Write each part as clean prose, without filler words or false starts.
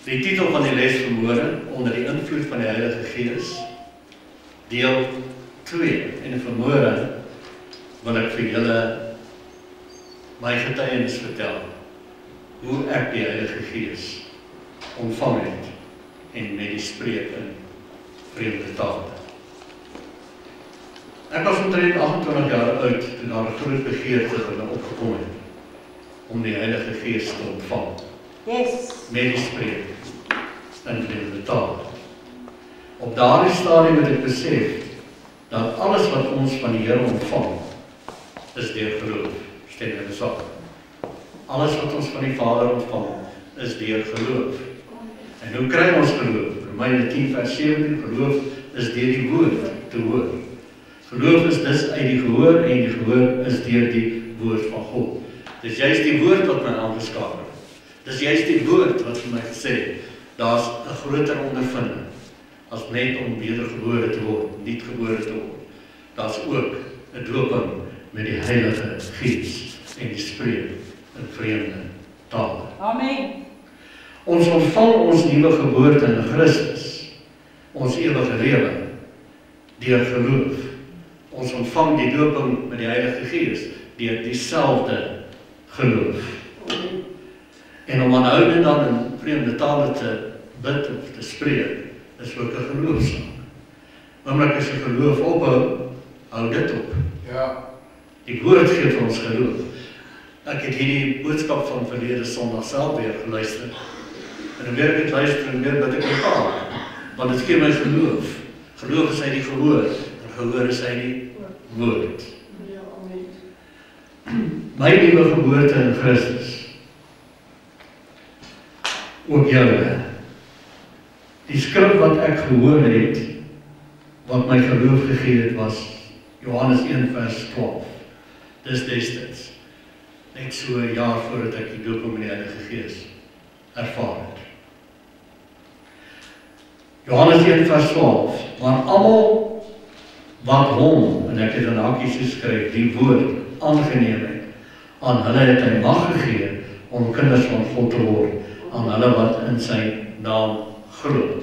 Die titel van die les vanmôre, onder die invloed van die Heilige Gees, deel 2. En vanmôre wil ek vir julle my getuienis vertel, hoe ek die Heilige Gees ontvang het en met die spreek in vreemde tale. Ek was omtrent 28 jaar oud toe daar 'n groot begeerte in my opgekom het om die Heilige Gees te ontvang. Yes. Met die spreek in vreemde tale. Op daardie stadium het ek besef dat alles wat ons van die Here ontvang is deur geloof. Stem julle saam? Alles wat ons van die Vader ontvang is deur geloof. En hoe kry ons geloof? Romeine 10 vers 17, geloof is deur die woord te hoor. Geloof is dus uit die gehoor en die gehoor is deur die woord van God. Dis juist die woord wat my aangeskakel het. Dis juist die woord wat vir my gesê, daar's 'n groter ondervinding as net om wedergebore te word, nuut gebore te word. Daar's ook 'n dooping met die Heilige Gees en die spreek in vreemde tale. Amen. Ons ontvang ons nuwe geboorte in Christus, ons ewige lewe, deur geloof. Ons ontvang die dooping met die Heilige Gees deur dieselfde geloof. En om aanhoudend dan in vreemde tale te bid of te spreek, is ook 'n geloofsaak. Omdat as jy geloof ophou, hou dit op. Ja. Die woord gee vir ons geloof. Ek het hierdie boodskap van verlede Sondag self weer geluister. En hoe meer ek het luister, hoe meer bid ek mekaar. Want dit gee my geloof. Geloof is uit die gehoor, en gehoor is uit die woord. My nuwe geboorte in Christus. Ook julle. Die skrif wat ek gehoor het, wat my geloof gegee het, was Johannes 1 vers 12. Dis destyds. Net so 'n jaar voordat ek die dooping met die Heilige Gees ervaar het. Johannes 1 vers 12. Maar almal wat hom, en ek het in hakies geskryf, die woord aangeneem het, aan hulle het hy mag gegee om kinders van God te word, aan hulle wat in sy naam glo.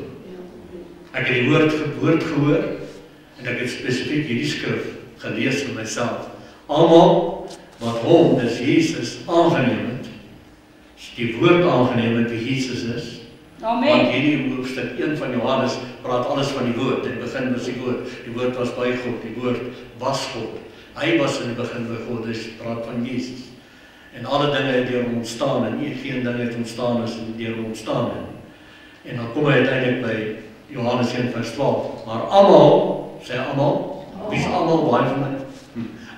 Ek het die woord gehoor en ek het spesifiek hierdie skrif gelees vir myself. Almal wat hom, dis Jesus, aangeneem het, die woord aangeneem het wie Jesus is. Amen. Want hierdie hoofstuk 1 van Johannes praat alles van die woord. In die begin was die woord. Die woord was by God. Die woord was God. Hy was in die begin by God. Dus praat van Jesus. En alle dinge het deur hom ontstaan en geen ding het ontstaan as deur hom ontstaan het. En dan kom hy uiteindelik by Johannes 1 vers 12. Maar almal, sê almal, wie is almal baie van my?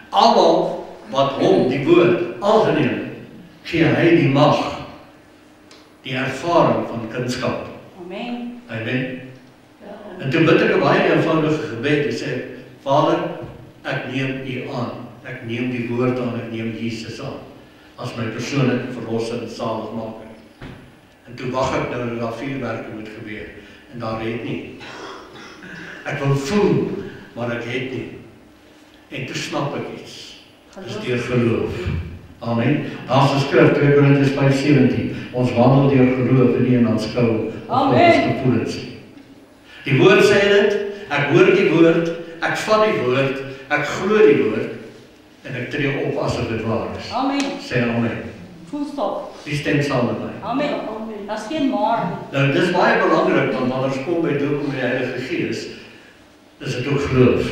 Almal wat hom, die woord, aangeneem het, gee hy die mag, die ervaring van kindskap. Amen. Amen. En toe bid ek 'n baie eenvoudige gebed en sê, Vader, ek neem U aan. Ek neem die woord aan, ek neem Jesus aan. As my persoonlike verlosser en saligmaker. En toe wag ek nou dat daar vuurwerke moet gebeur. En daar het nie. Ek wil voel, maar ek het nie. En toe snap ek iets. Dis deur geloof. Amen. Daar's 'n skrif, 2 Korintiërs 5:17. Ons wandel deur geloof en nie in aanskou of ons gevoelens nie. Die woord sê dit, ek hoor die woord, ek vat die woord, ek glo die woord en ek tree op asof dit waar is. Amen. Sê amen. Full stop. Die stem saam met my. Amen. Daar's geen maar nie. Nou, dis baie belangrik, want wanneer ons kom by dooping met die Heilige Gees, is dit ook geloof.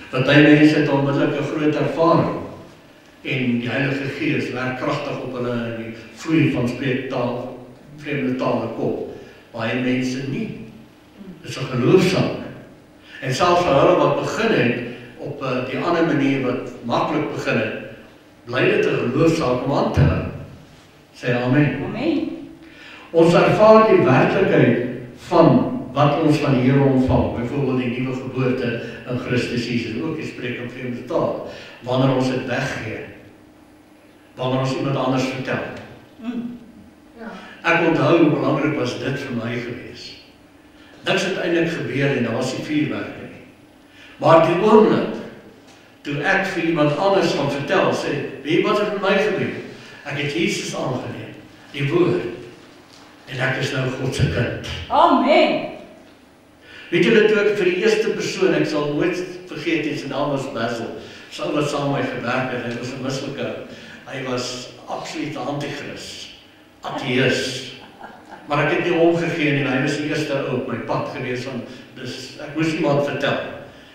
Party mense het onmiddellik 'n groot ervaring en die Heilige Gees werk kragtig op hulle en die vloei van spreektaal, vreemde tale kom. Baie mense nie. Dis 'n geloofsaak. En selfs vir hulle wat begin het op die ander manier wat maklik begin het, bly dit 'n geloofsaak om aan te hou. Sê amen. Amen. Ons ervaar die werklikheid van wat ons van die Here ontvang, byvoorbeeld die nuwe geboorte in Christus Jesus, ook die spreek in vreemde taal, wanneer ons dit weggee, wanneer ons iemand anders vertel. Ek onthou hoe belangrik was dit vir my gewees. Niks het eintlik gebeur en daar was nie vuurwerke nie. Maar die oomblik, toe ek vir iemand anders gaan vertel, sê, weet wat het met my gebeur? Ek het Jesus aangeneem, die woord. En ek is nou God se kind. Amen. Weet julle, toe ek vir die eerste persoon, ek sal nooit vergeet nie, sy naam was Basil, sy wat saam met my gewerk het, hy was 'n mislike, hy was absoluut anti-Christ, ateïs, maar ek het nie omgegee nie, en hy was die eerste ou op my pad gewees, dus ek moes iemand vertel,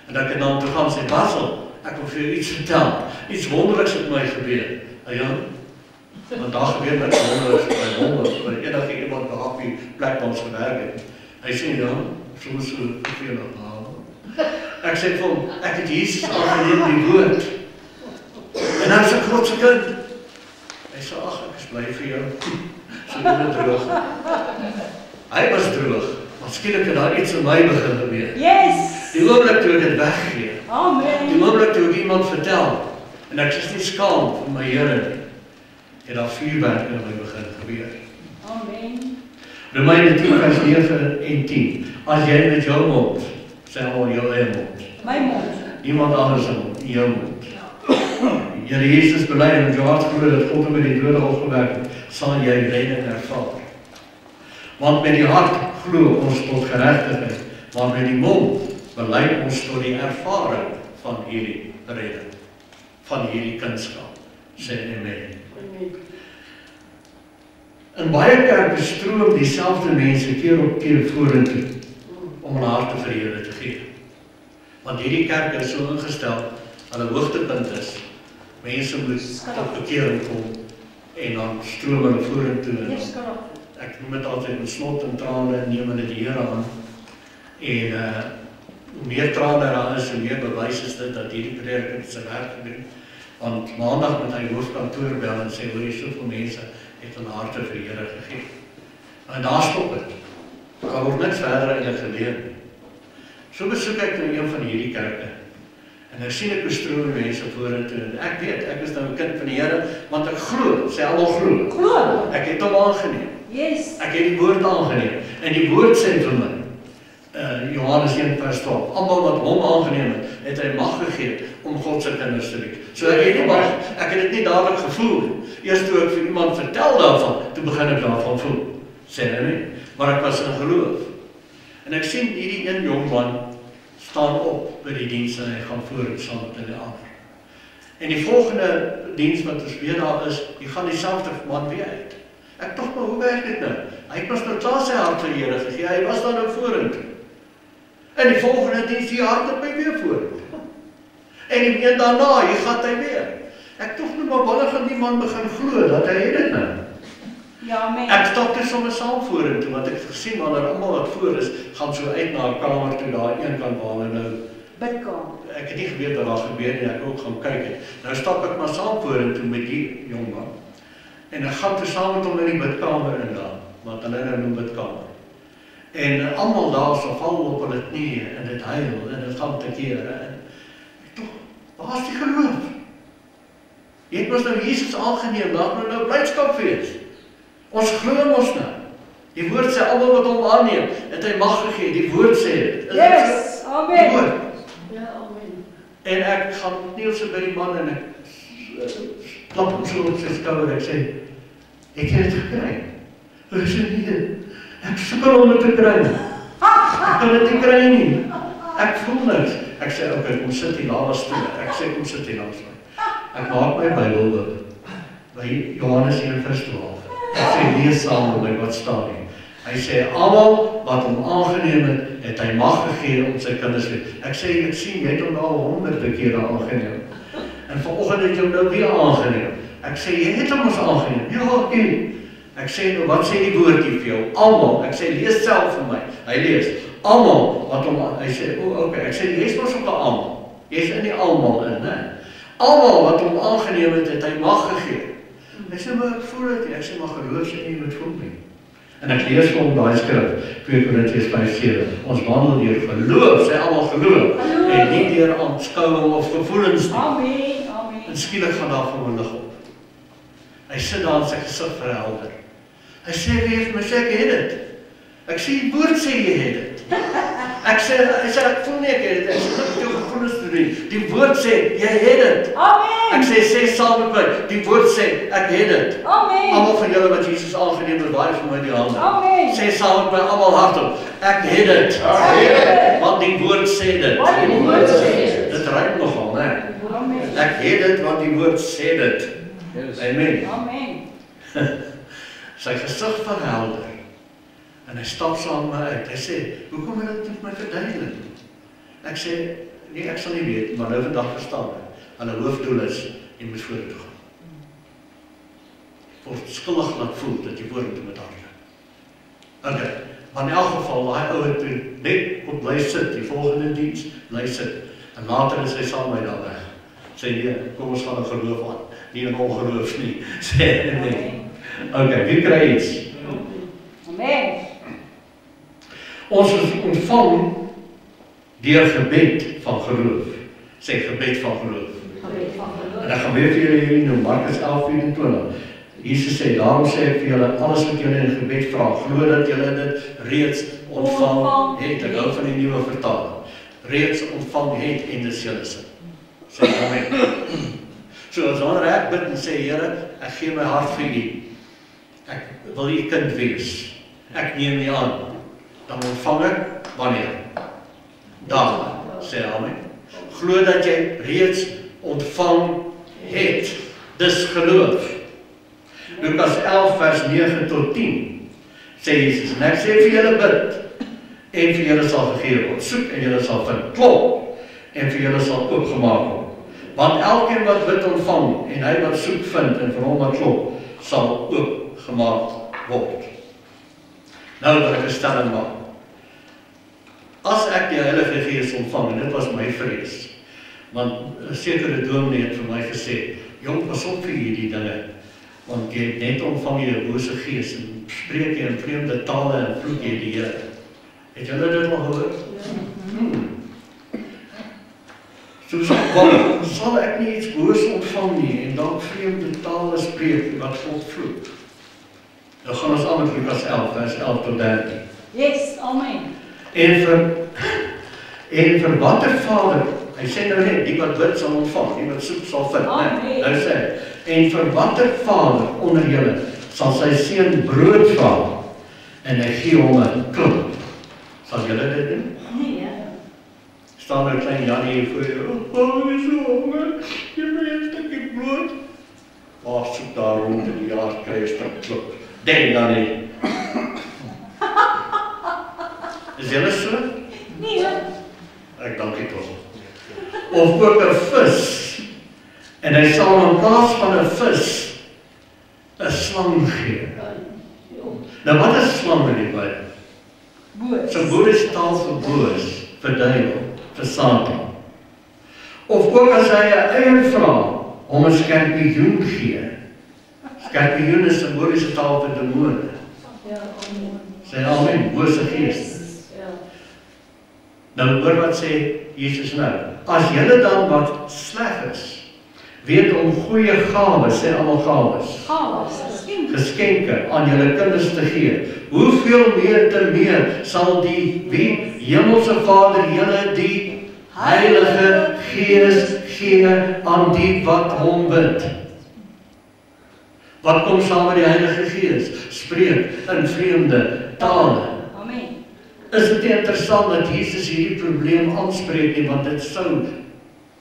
en ek het na hom toe gaan sê, Basil, ek wil vir jou iets vertel, iets wonderliks het my gebeur, ja, want daar gebeur met wonderliks, by enige iemand gehad die plek waar ons gewerk het, hy sê, ja, soms so vervelend haal. Ek sê vir hom, ek het Jesus aangeneem die woord. En nou is ek God se kind. Hy sê, ag, ek is bly vir jou. So dit droog. Hy was droog, maar skielik het daar iets in my begin gebeur. Yes. Die oomblik toe ek dit weggee. Amen. Die oomblik toe ek iemand vertel, en ek is nie skaam vir my Here nie, het daar vuurwerk in my begin gebeur. Amen. Romeine 10 vers 9 en 10. As jy met jou mond, sê al jou eie mond. My mond. Niemand anders in jou mond. Here Jesus bely en in jou hart glo dat God hom met die dode opgewek het, sal jy redding ervaar. Want met die hart glo ons tot geregtigheid, maar met die mond bely ons tot die ervaring van hierdie redding, van hierdie kunskap. Sê amen. In baie kerke stroom dieselfde mense keer op keer vorentoe om hulle harte vir die Here te gee. Want hierdie kerk is so ingestel dat 'n hoogtepunt is. Mense moet tot bekering kom en dan stroom hulle vorentoe. Ek noem dit altyd met snot en trane neem hulle die Here aan. En hoe meer trane daar is, hoe meer bewys is dit dat hierdie prediker sy werk gedoen. Want maandag met hy hoofkantoor bel en sê, hoor jy soveel mense het hulle harte vir die Here gegee. En daar stop het. Daar word niks verder eintlik geleer. So besoek ek in een van hierdie kerke. En ek sien ek hoe stroom mense vorentoe. En ek weet, ek is nou 'n kind van die Here, want ek glo, sê almal glo. Glo. Ek het hom aangeneem. Yes. Ek het die woord aangeneem. En die woord sê vir my, Johannes 1 vers 12, almal wat hom aangeneem het, het hy mag gegee om God se kinders te wees. So ek het nie mag, ek het dit nie dadelik gevoel nie. Eers toe ek vir iemand vertel daarvan, toe begin ek daarvan voel. Sê hy nie, maar ek was in geloof. En ek sien hierdie een jong man staan op by die diens en hy gaan voor saam met die ander. En die volgende diens wat ons weer daar is, die gaan dieselfde man weer uit. Ek dink maar, hoe werk dit nou? Hy was nou klaar sy hart vir die Here gegee, hy was dan nou vorentoe. En die volgende diens, die hart het my weer vorentoe. En die een daarna, hier gaat hy weer. Ek dink nou maar, wanneer gaan die man begin glo dat hy het dit nou? Ja, amen. Ek stap dus sommer saam vorentoe, want ek het gesien wanneer almal wat voor is, gaan so uit na 'n kamer toe daar een kant waar hulle nou Bidkamer. ek het nie geweet wat daar gebeur nie, ek ook gaan kyk het. Nou stap ek maar saam vorentoe met die jong man. En ek gaan toe saam met hom in die bidkamer in daar, wat hulle nou noem bidkamer. En almal daar so val op hulle knieë en dit huil en dit gaan te kere. En ek dink, waar is die geloof? Jy het mos nou Jesus aangeneem, laat nou blydskap wees. Ons glo mos nou. Die woord sê almal wat hom aanneem, het hy mag gegee. Die woord sê dit. Yes, amen. Die woord. Ja, amen. En ek gaan kniel so by die man en ek klap hom so op sy skouer. Ek sê, het jy dit gekry? Hy sê, nee, ek sukkel om dit te kry. Ek kan dit nie kry nie. Ek voel niks. Ek sê, okay, kom sit hier na was toe. Ek sê, kom sit hier na was toe. Ek maak my Bybel oop. By Johannes 1 vers 12. Ek sê, lees saam met my wat staan hier. Hy sê, almal wat hom aangeneem het, het hy mag gegee om sy kinders te wees. Ek sê, ek sien, jy het hom al 100 kere aangeneem. En vanoggend het jy hom nou weer aangeneem. Ek sê, jy het hom ons aangeneem. Ja, u. Ek sê, nou, wat sê die woord hier vir jou? Almal. Ek sê, lees self vir my. Hy lees, almal wat hom, hy sê, okay. Ek sê, lees maar soke almal. Jy is in die almal in, hè? Almal wat hom aangeneem het, het hy mag gegee. Hy sê, maar ek voel dit nie. Ek sê, maar geloof sê nie, met voel nie. En ek lees vir hom daai skrif, 2 Korintiërs 5:7. Ons wandel deur geloof, sê almal geloof, en nie deur aanskouing of gevoelens nie. Amen, amen. En skielik gaan daar vir hom lig op. Hy sit daar en sy gesig verhelder. Hy sê, wie heeft my sê, ek het dit. Ek sê, die woord sê, jy het dit. Ek sê, ek voel nie ek het dit. Ek sê, dit jou gevoelens te doen. Die woord sê, jy het dit. Amen. Ek sê saam met my, die woord sê, ek het dit. Amen. Almal van julle wat Jesus aangeneem het, waai vir my die hande. Amen. Sê saam met my almal hardop, ek het dit. Want die woord sê dit. Wat die woord sê. Dit rym nogal, né? Amen. Ek het dit want die woord sê dit. Amen. Amen. Sy gesig verhelder. En hy stap saam met my uit. Hy sê, hoekom wil dit met my verduidelik? Ek sê, nee, ek sal nie weet, maar nou vandag verstaan ek. Hulle hoofdoel is, jy moet vorentoe gaan. Word skuldig laat voel dat jy vorentoe moet hardloop. Okay, maar in elk geval, daai ou het toe net op bly sit, die volgende diens, bly sit. En later is hy saam met my daar weg. Sê nee, kom ons gaan 'n geloof aan. Nie 'n ongeloof nie. Sê nee. Okay, wie kry iets? Amen. Ons ontvang deur gebed van geloof. Sê gebed van geloof. Gebed van geloof. En dan gaan weer vir julle hierdie nou Markus 11:24. Jesus sê, daarom sê ek vir julle, alles wat julle in gebed vra, glo dat julle dit reeds ontvang het. Ek hou van die nuwe vertaling. Reeds ontvang het en dis julle sin. Sê amen. So as wanneer ek bid en sê, Here, ek gee my hart vir U. Ek wil U kind wees. Ek neem U aan. Dan ontvang ek wanneer? Dan, sê amen. Glo dat jy reeds ontvang het. Dis geloof. Lukas 11 vers 9 tot 10 sê Jesus, en ek sê vir julle bid, en vir julle sal gegee word, soek en julle sal vind, klop, en vir julle sal oopgemaak word. Want elkeen wat bid ontvang, en hy wat soek vind, en vir hom wat klop, sal oopgemaak word. Nou wil ek 'n stelling maak. As ek die Heilige Gees ontvang, en dit was my vrees, want 'n sekere dominee het vir my gesê, jong, pas op vir hierdie dinge, want jy het net ontvang jy 'n bose gees, en spreek jy in vreemde tale, en vloek jy die Here. Het julle dit al gehoor? So sal ek nie iets boos ontvang nie, en dan vreemde tale spreek, wat God vloek. Nou gaan ons aan met Lukas 11, vers 11 tot 13. Yes, amen. En vir watter vader, hy sê nou net, die wat bid sal ontvang, die wat soek sal vind. Amen. Nou sê hy, en vir watter vader onder julle sal sy seun brood vra, en hy gee hom 'n klip. Sal julle dit doen? Nee. Staan nou klein Jannie hier voor jou, oh, is so honger, jy my 'n stukkie brood. Maar soek daar rond in die jaar, kry 'n stuk klip. Denk dan nie. Is julle so? Nee. Ek dank U tog. Of ook 'n vis, en hy sal in plaas van 'n vis 'n slang gee. Nou wat is slang in die Bybel? Boos. Simboliese taal vir boos, vir duiwel, vir Satan. Of ook as hy 'n eier vra, om 'n skorpioen gee. Skorpioen is simboliese taal vir demone. Ja, amen. Sê amen, bose gees. Ja. Nou hoor wat sê Jesus nou. As julle dan wat sleg is, weet om goeie gawes, sê almal gawes, Gawes, geskenke aan julle kinders te gee, hoeveel meer te meer sal die wie hemelse Vader julle die Heilige Gees gee aan die wat hom bid. Wat kom saam met die Heilige Gees? Spreek in vreemde tale. amen. Is dit nie interessant dat Jesus hierdie probleem aanspreek nie, want dit sou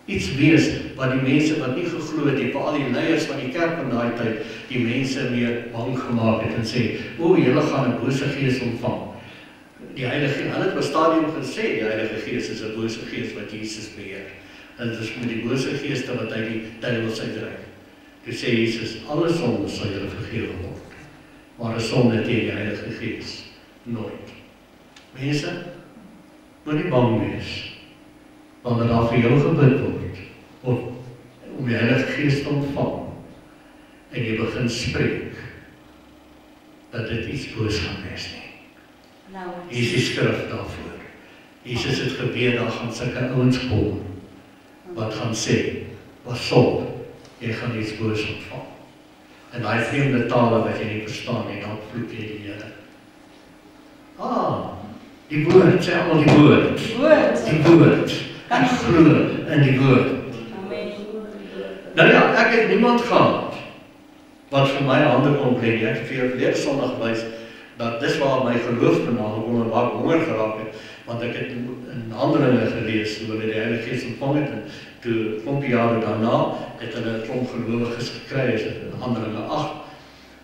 iets wees wat die mense wat nie geglo het nie, veral die leiers van die kerk in daai tyd, die mense meer bang gemaak het en sê, o, julle gaan 'n bose gees ontvang. Die Heilige Gees, hulle het op 'n stadium gesê, die Heilige Gees is 'n bose gees wat Jesus beheer. En dit is met die bose geeste wat hy die duiwels uitdryf. Toe sê Jesus, alle sondes sal julle vergewe word, maar 'n sonde teen die Heilige Gees, nooit. Mense, moet nie bang wees, wanneer daar vir jou gebid word, om die Heilige Gees te ontvang, en jy begin spreek, dat dit iets boos gaan wees nie. Nou, Hier is die skrif daarvoor. Jesus het gebeur, daar gaan sulke ouens kom, wat gaan sê, pas op, jy gaan iets boos ontvang. En daai vreemde tale wat jy nie verstaan nie, dan vloek jy die Here. Die woord, sê almal die woord. Die woord. Ek glo in die woord. Amen. Nou ja, ek het niemand gehad wat vir my hande kon lê. Ek het vir jou verlede Sondag gewys dat dis waar my geloof vandaan kom en waar ek honger geraak het, want ek het in Handelinge gelees hoe hulle die Heilige Gees ontvang het en toe klompie jare daarna het hulle 'n klomp gelowiges gekry, is in Handelinge 8,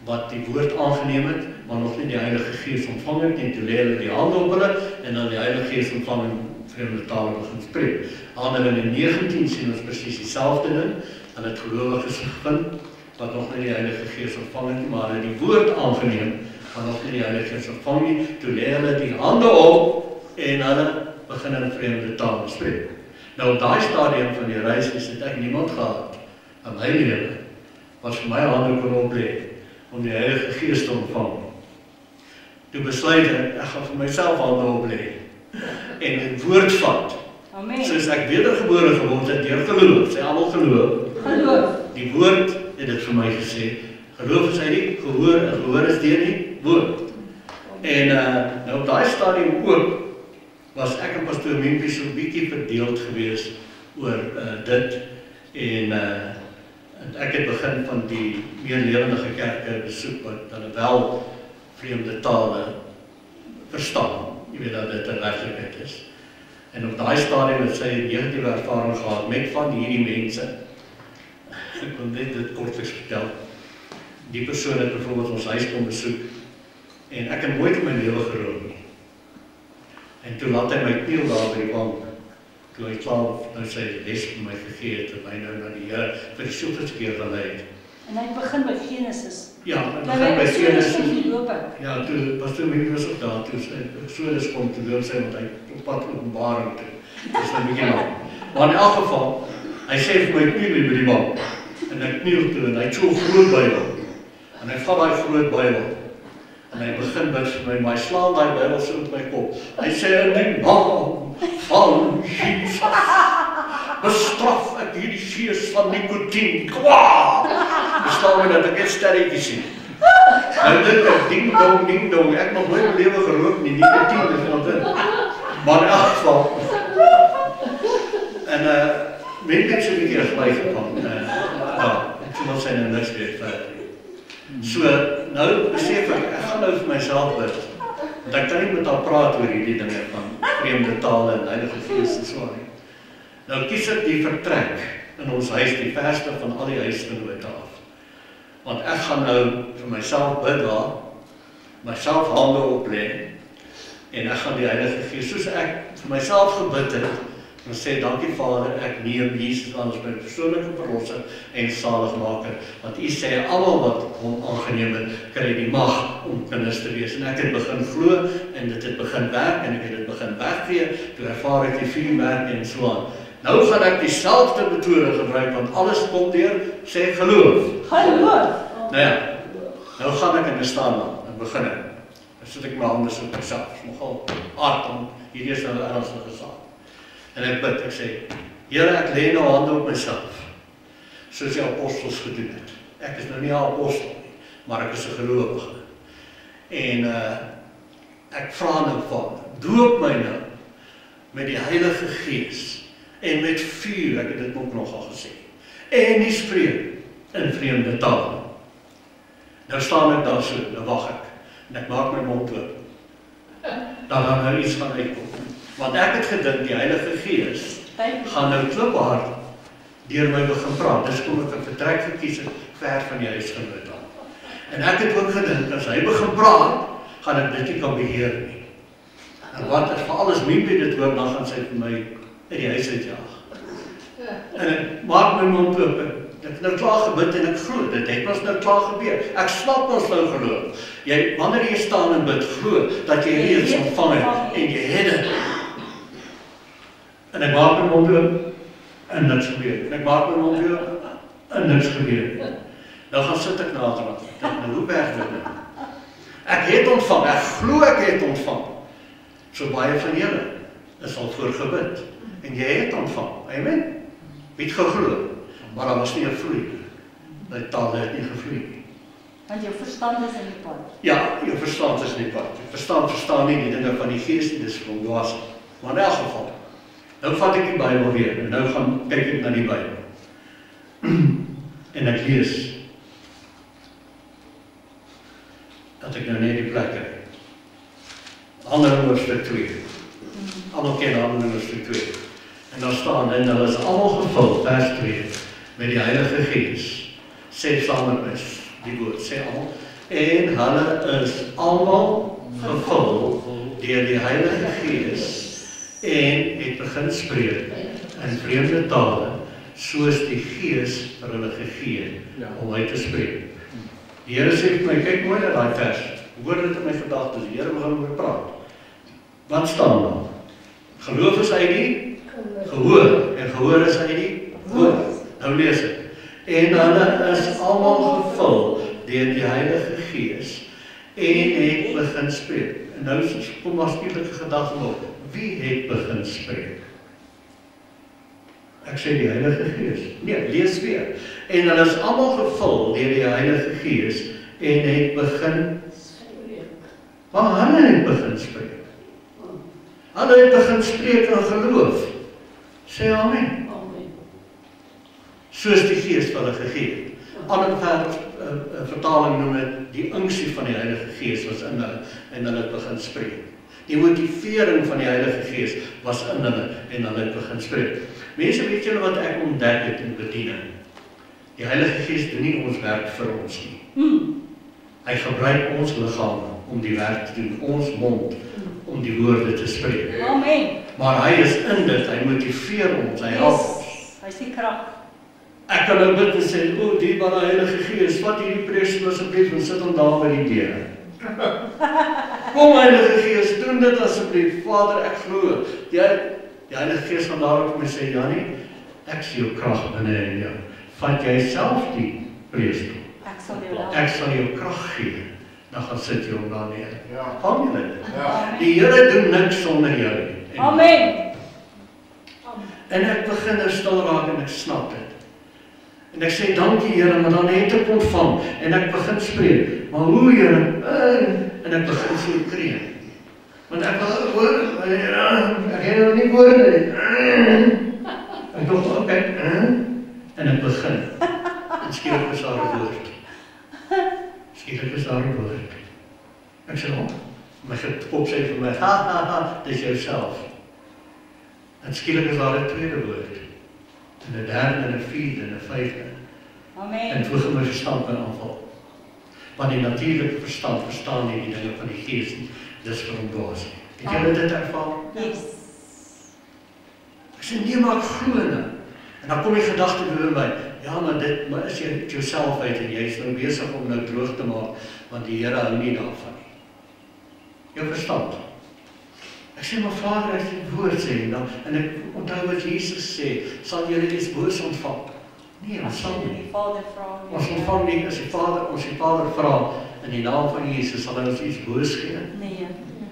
wat die woord aangeneem het, maar nog nie die Heilige Gees ontvang het nie. Toe lê hulle die hande op hulle en dan die Heilige Gees ontvang en vreemde tale begin spreek. Handelinge 19 sien ons presies dieselfde ding. Hulle het gelowiges gevind wat nog nie die Heilige Gees ontvang het nie, maar hulle die woord aangeneem, maar nog nie die Heilige Gees ontvang nie. Toe lê hulle die hande op en hulle begin in vreemde tale spreek. Nou op daai stadium van die reis het ek niemand gehad in my lewe wat vir my hande kon oplê om die Heilige Gees te ontvang. Toe besluit ek gaan vir myself hande oplê en die woord vat. Amen. Soos ek wedergebore geword het deur geloof, sê almal geloof. Geloof. Die woord het dit vir my gesê. Geloof is uit die gehoor en gehoor is deur die woord. En nou op daai stadium ook was ek en pastoor Mimpie so 'n bietjie verdeeld gewees oor dit en ek het begin van die meer lewendige kerke besoek wat hulle wel vreemde tale verstaan. Jy weet dat dit 'n werklikheid is. En op daai stadium het sy 'n negatiewe ervaring gehad met van hierdie mense. Ek wil net dit kortliks vertel. Die persoon het byvoorbeeld ons huis kom besoek en ek het nooit in my lewe gerook nie. En toe laat hy my kniel daar by die bank. Toe hy klaar nou sy les vir my gegee het en my nou na die Here vir die soveelste keer gelei het. En hy begin by Genesis. Ja, hy begin by Genesis. Loop ek. Ja, toe pastoor Mimpie was ook daar, toe Exodus kom te loop sy, want hy op pad Openbaring toe. Dis nou 'n bietjie lank. Maar in elk geval, hy sê vir my kniel by die bank. En ek kniel toe en hy het so 'n groot Bybel. En hy vat daai groot Bybel. En hy begin bid vir my, maar hy slaan daai Bybel so op my kop. Hy sê in die naam van Jesus bestraf ek hierdie gees van nikotien. Kwaad! Bestaan my dat ek net sterretjies sien. Nou dit is ding dong, ek nog nooit in my lewe gerook nie, nikotien is wel dit. Maar in elk geval. En mense het so 'n bietjie gelyk ja, ek sien wat sy nou niks weet verder. So, nou besef ek gaan nou vir myself bid. Want ek kan nie met haar praat oor hierdie dinge van vreemde tale en Heilige Gees en so aan. Nou kies ek die vertrek in ons huis, die verste van al die huisgenote af. Want ek gaan nou vir myself bid daar, myself hande oplê, en ek gaan die Heilige Gees, soos ek vir myself gebid het, en sê, dankie Vader, ek neem Jesus aan as my persoonlike verlosser en saligmaker, want U sê, almal wat hom aangeneem het, kry die mag om kinders te wees, en ek het begin glo, en dit het begin werk, en ek het dit begin weggee, toe ervaar ek die vuurmerk en so aan. Nou gaan ek dieselfde metode gebruik, want alles kom deur, sê geloof. Geloof. Nou ja, nou gaan ek in die staan en begin ek. Dan sit ek my hande so op myself, is nogal hard, want hierdie is nou 'n ernstige saak. En ek bid, ek sê, Here, ek lê nou hande op myself, soos die apostels gedoen het. Ek is nou nie 'n apostel nie, maar ek is 'n gelowige. En ek vra nou Vader, doop my nou met die Heilige Gees en met vuur, ek het dit ook nogal gesê, en die spreek in vreemde tale. Nou staan ek daar so, nou wag ek, en ek maak my mond oop. Dan gaan nou iets van uitkom. Want ek het gedink, die Heilige Gees gaan nou kliphard deur my begin praat. Dis kom ek 'n vertrek gekies het, ver van die huisgenoot af. En ek het ook gedink, as hy begin praat, gaan ek dit nie kan beheer nie. En wat as vir alles Mimpie dit hoor, dan gaan sy vir my in die huis uitjaag. En ek maak my mond oop, ek het nou klaar gebid en ek glo, dit het ons nou klaar gebeur. Ek snap ons nou geloof. Wanneer jy staan en bid, glo, dat jy reeds ontvang het, en jy het dit. En ek maak my mond oop, en niks gebeur. En ek maak my mond oop, en niks gebeur. Nou gaan sit ek naderhand. Nou, hoe werk dit nou? Ek het ontvang, ek glo ek het ontvang. So baie van julle is al voorgebid. En jy het ontvang. Amen. Wie het geglo? Maar daar was nie 'n vloei. Die tale het nie gevloei nie. Want jou verstand is in die pad. Ja, jou verstand is nie pad. Jou verstand verstaan nie die dinge van die gees nie, dis van dwaas. Maar in elk geval, nou vat ek die Bybel weer, en nou gaan kyk ek na die Bybel. En ek lees, dat ek nou net die plek kry. Handelinge hoofstuk 2. Almal ken Handelinge hoofstuk 2. En daar staan, en hulle is almal gevul, vers 2, met die Heilige Gees. Sê saam met my, die woord, sê almal. En hulle is almal gevul deur die Heilige Gees en het begin spreek in vreemde tale, soos die Gees vir hulle gegee om uit te spreek. Die Here sê vir my, kyk mooi na daai vers, hoor dit in my gedagtes, die Here begin oor praat. Wat staan daar? Geloof is uit die gehoor, en gehoor is uit die woord. Nou lees ek. En hulle is almal gevul deur die Heilige Gees en het begin spreek. En nou kom maar skielik 'n gedagte op. Wie het begin spreek? Ek sê die Heilige Gees. Nee, lees weer. En hulle is almal gevul deur die Heilige Gees en het begin spreek. Maar hulle het begin spreek. Hulle het begin spreek in geloof. Sê amen. Soos die Gees vir hulle gegee het. Ander vertaling noem dit die unksie van die Heilige Gees was in hulle en hulle het begin spreek. Die motivering van die Heilige Gees was in hulle en hulle het begin spreek. Mense, weet julle wat ek ontdek het in bediening? Die Heilige Gees doen nie ons werk vir ons nie. Hy gebruik ons liggame om die werk te doen, ons mond om die woorde te spreek. Amen. Maar hy is in dit, hy motiveer ons, hy help ons. Hy is die krag. Ek kan nou bid en sê, o, dierbare Heilige Gees, vat hierdie preek asseblief en sit hom daar by die deur. Kom Heilige Gees, doen dit asseblief. Vader, ek glo. Die Heilige Gees gaan daarop vir my sê, Janie, ek sien jou krag binne in jou. Vat jy self die preek. Ek sal jou krag gee. Dan gaan sit jy hom daar neer. Vang jy dit? Die Here doen niks sonder jou nie. Amen. En ek begin nou stil raak en ek snap dit. En ek sê, dankie Here, maar dan het ek ontvang. En ek begin spreek. Maar hoe Here? En ek begin so kreeg. Want ek wil hoor, ek het nog nie woorde nie. Ek dink, oké. En ek begin. En skielik is daar 'n woord. Skielik is daar 'n woord. Ek sê, my kop sê vir my, ha, dis jouself. En skielik is daar 'n tweede woord. En 'n derde, en 'n vierde, en 'n vyfde. Amen. En voeg my verstand in aanval. Want die natuurlike verstand verstaan nie die dinge van die Gees nie. Dis vir hom dwaas. Het julle dit ervaar? Yes. Ek sê, nee, maar ek glo nou. En dan kom die gedagte by my, ja, maar is jy jouself uit en jy is nou besig om nou droog te maak, want die Here hou nie daarvan nie. Jou verstand. Ek sê, maar Vader, as die woord sê, en ek onthou wat Jesus sê, sal julle iets boos ontvang? Nee, ons sal nie. Ons ontvang nie, as die Vader vra, in die naam van Jesus, sal hy ons iets boos gee? Nee.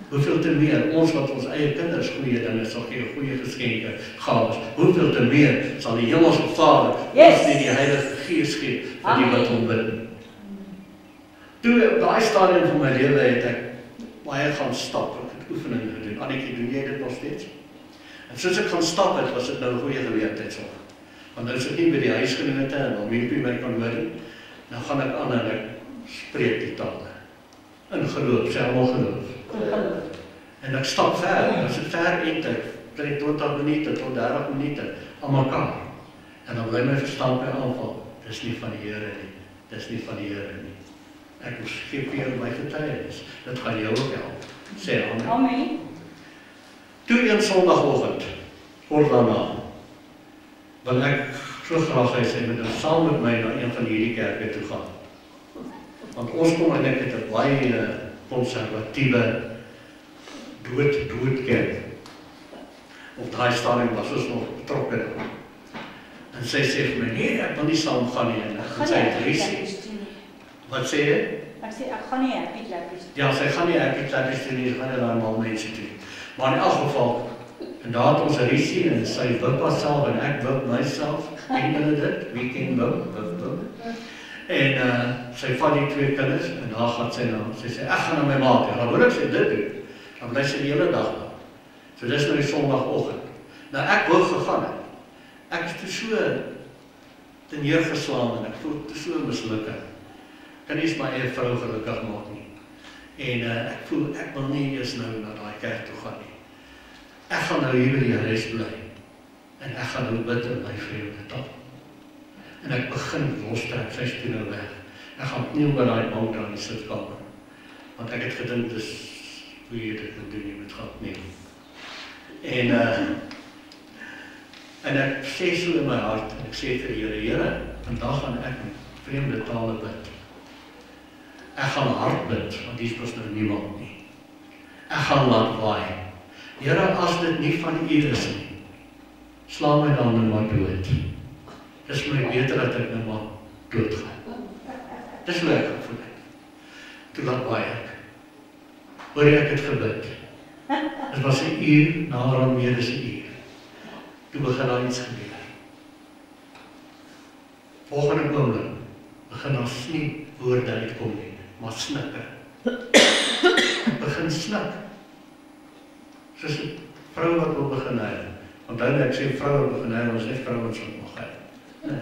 Hoeveel te meer, ons wat ons eie kinders goeie dinge sal gee, goeie geskenke, gawes, hoeveel te meer sal die Hemelse Vader ons nie die Heilige Gees gee, vir die wat hom bid. Toe, op daai stadium van my lewe het ek baie gaan stap, ek het oefeninge gedoen. Annetjie, doen jy dit nog steeds? En soos ek gaan stap het, was dit nou 'n goeie geleentheid so. Want nou is ek nie by die huisgenote en al wie my kan hoor nie, nou gaan ek aan en ek spreek die tale. In geloof, sê almal geloof. En ek stap ver, as dit ver eintlik, 20 minute tot 30 minute aan mekaar. En dan bly my verstand by aanval. Dis nie van die Here nie. Dis nie van die Here nie. Ek moes gee vir my getuienis. Dit gaan jou ook help. Sê amen. Amen. Toe een Sondagoggend, kort daarna, wil ek so graag hê sy moet saam met my na een van hierdie kerke toe gaan. Want ons kom eintlik uit 'n baie konservatiewe dood kerk. Op daai stadium was ons nog betrokke. En sy sê vir my, nee, ek wil nie saam gaan nie. En ek gaan sy het risie. Wat sê jy? Ek sê, ek gaan nie happy klappies doen. Ja, sy gaan nie happy klappies doen nie, sy gaan nie daar mal mense doen. Maar in elk geval, en daar het ons 'n risie, en sy wip haarself, en ek wip myself, ken julle dit? Wie ken wip? En sy vat die 2 kinders en daar gaan sy nou. Sy sê ek gaan na my ma toe. Dan hoor ek sy dit doen. Dan bly sy die hele dag daar. So dis nou die Sondagoggend. Nou ek wou gegaan het. Ek is toe so te neergeslaan en ek voel te so misluk. Kan nie eens my eie vrou gelukkig maak nie. En ek voel ek wil nie eers nou na daai kerk toe gaan nie. Ek gaan nou hier by die huis bly. En ek gaan nou bid in my vreemde taal. En ek begin lostrek, sy is toe nou weg. Ek gaan kniel by daai bank daar in die sitkamer. Want ek het gedink, dis hoe jy dit moet doen, jy moet gaan kniel. En ek sê so in my hart, en ek sê vir die Here, vandag gaan ek in vreemde tale bid. Ek gaan hard bid, want hier is nou niemand nie. Ek gaan laat waai. Here, as dit nie van U is nie, slaan my dan nou maar dood. Dis vir my beter dat ek nou maar dood gaan. Dis hoe ek gevoel het. Toe laat waai ek. Hoor jy ek het gebid. Dit was 'n uur, nader meer as 'n uur. Toe begin daar iets gebeur. Volgende oomblik begin daar nie woorde uitkom nie, maar snikke. Ek begin snik. Soos 'n vrou wat wil begin huil. Want dan ek sê vrou wat begin huil, ons net vrouens wat mag huil. Nee.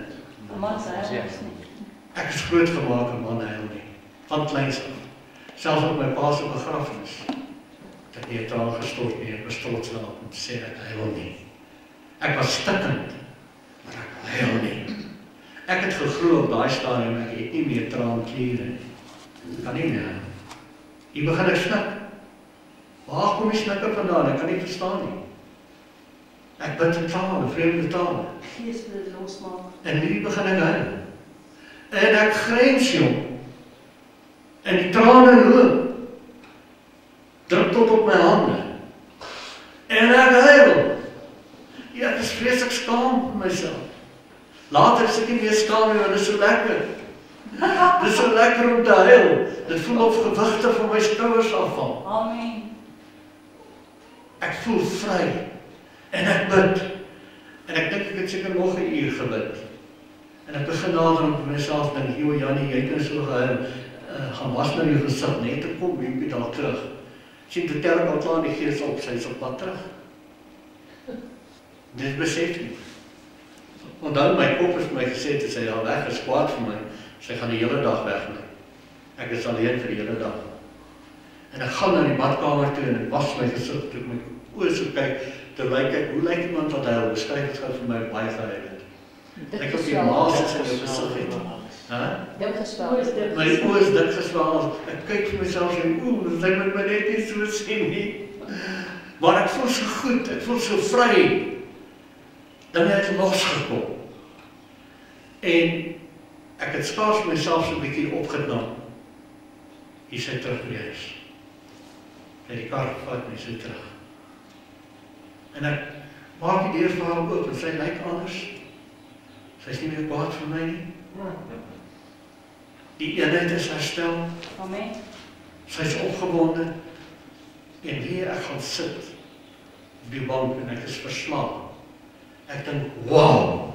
Man sê huis nie. Ek is groot gemaak en man huil nie. Van kleins af. Selfs op my pa se begrafenis. Het ek nie 'n traan gestort nie, ek was trots daarop om te sê ek huil nie. Ek was stikkend, maar ek huil nie. Ek het geglo op daai stadium, ek het nie meer traankliere nie. Ek kan nie meer huil. Hier begin ek snik. Waar kom die snikke vandaan? Ek kan nie verstaan nie. Ek bid in tale, vreemde tale. Gees wil dit losmaak. En nu begin ek huil. En ek grens jong. En die trane loop. Druk tot op my hande. En ek huil. Ja, ek is vreeslik skaam vir myself. Later is ek nie meer skaam nie, want dit is so lekker. Dit is so lekker om te huil. Dit voel of gewigte van my skouers afval. Amen. Ek voel vry. En ek bid. En ek dink ek het seker nog 'n uur gebid. En ek begin nader om vir myself dink, "Jo Jannie, jy het nou so gehuil. Gaan was nou jou gesig net te kom, wiepie daar terug." Sien toe tel ek al klaar die gees op, sy is op pad terug. Dit besef nie. Onthou my kop het my gesê, het sy al weg is kwaad vir my. Sy gaan die hele dag weg bly. Ek is alleen vir die hele dag. En ek gaan na die badkamer toe en ek was my gesig toe ek my oë so kyk, terwyl kyk, hoe lyk iemand wat huil? Beskryf dit gou vir my baie gehuil het. Ek op die maas in jou gesig het. Dik geswel. My oë is dik geswel. Ek kyk vir myself en sy moet my net nie so sien nie. Maar ek voel so goed, ek voel so vry. Dan het ek losgekom. En ek het skaars myself so 'n bietjie opgedam. Hier sy terug by die huis. Hy die kar gevat en sy terug. En ek maak die deur vir haar oop en sy lyk anders. Sy is nie meer kwaad vir my nie. Die eenheid is herstel. Amen. Sy is opgewonde. En hier ek gaan sit op die bank en ek is verslaan. Ek dink, wow,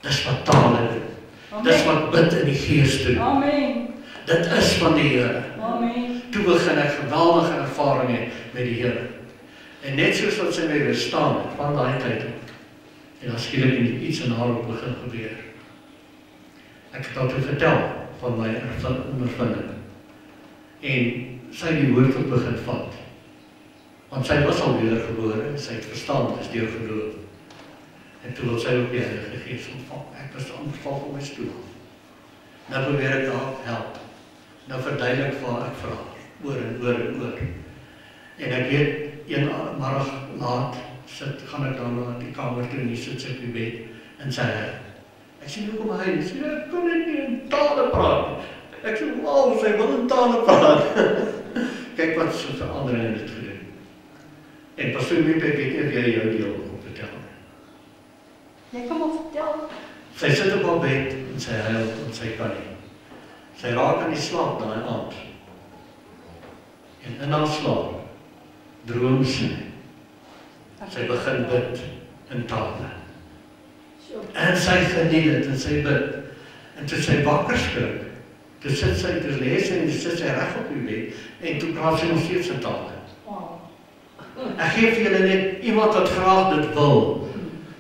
dis wat tale doen. Dis wat bid in die gees doen. Amen. Dit is van die Here. Amen. Toe begin ek geweldige ervaring hê met die Here. En net soos wat sy my weerstaan het, van daai tyd op. En dan skielik iets in haar op begin gebeur. Ek het haar toe vertel van my ondervinding. En sy die woord op begin vat. Want sy was al wedergebore, sy het verstaan, dit is deur geloof. En toe wil sy ook die Heilige Gees ontvang. Ek was aangeval van my stoel. Nou probeer ek haar help. Nou verduidelik vir haar, ek vra oor en oor en oor. En ek weet, een middag laat gaan ek dan na die kamer toe en hier sit sy op die bed en sy ek sê, "Hoekom hy?" Sy sê, "Ek kan net nie in tale praat." Ek sê, "Wow, sy wil in tale praat." Kyk wat so verandering in dit gedoen. En pastoor Miep, ek weet nie of jy jou deel wil vertel. Jy kan maar vertel. Sy sit op haar bed en sy huil en sy kan nie. Sy raak aan die slaap daai aand. En in haar slaap droom sy. Sy begin bid in tale. En sy geniet dit en sy bid. En toe sy wakker skrik, toe sit sy, toe lees sy en toe sit sy reg op die bed, en toe praat sy nog steeds in tale. Ek gee vir julle net iemand wat graag dit wil,